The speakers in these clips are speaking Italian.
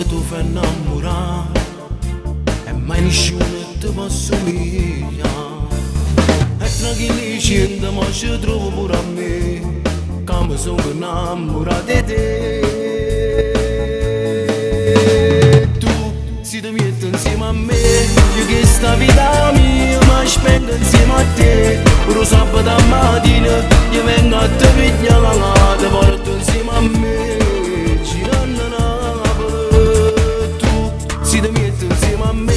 volte tu fai innamorare e mai nessuno ti può somigliare. E tranquilli ma ci trovo pure a me, che mi sono innamorato di te. Tu si ti metti insieme a me, io che sta vita mia mi spendo insieme a te. Pure sabato mattina io vengo a te pigliare, ti porto insieme a me, girando Napoli. Tu si ti metti insieme a me,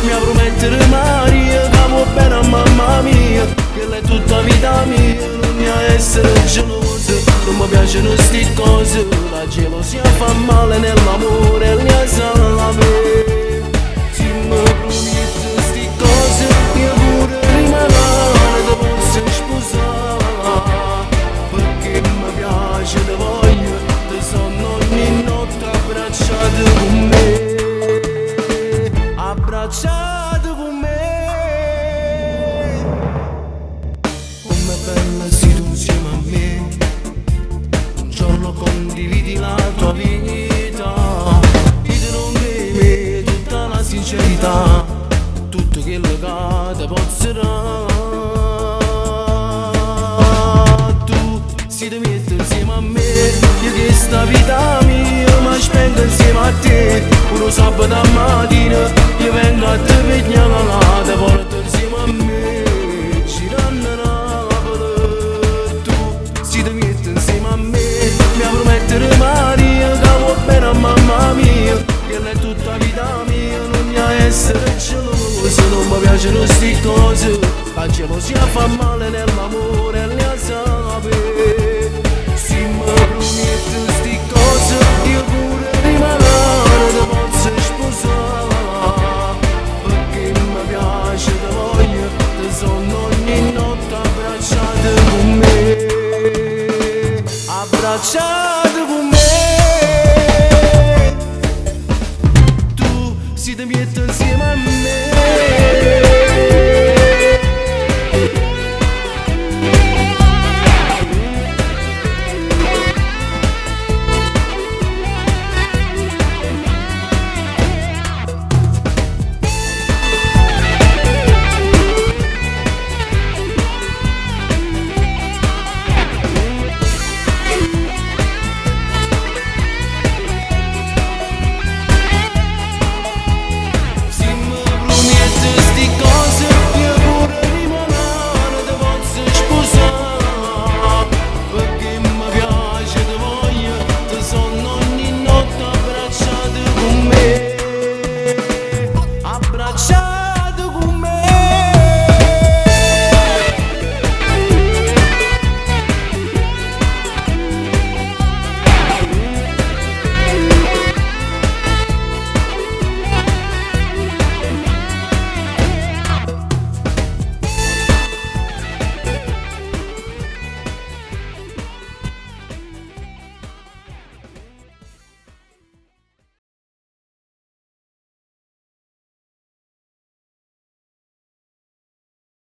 mi promettere Maria che va bene a mamma mia, che lei è tutta vita mia, non mi essere gelosa, non mi piacciono sti cose, la gelosia fa male nell'amore e ne sa me. Se mi prometti sti cose io pure rimarrò, ti posso sposare, perché mi piace, ti voglio, ti sono ogni notte abbracciato con me, abbracciato con me. Come bella sei tu insieme a me, un giorno condividi la tua vita, io non vedi tutta la sincerità, tutto quello che ti posso dare. Tu si ti metti insieme a me, io che sta vita mia mi spendo insieme a te. Pure sabato mattina io vengo a te pigliare, ti porto insieme a me, girando Napoli. Tu si ti metti insieme a me, mi promettere Maria che va bene a mamma mia, che lei è tutta vita mia, non mi essere gelosa, non mi piacciono sti cose, la gelosia fa male nell'amore e ne sa me. Se mi prometti sti cose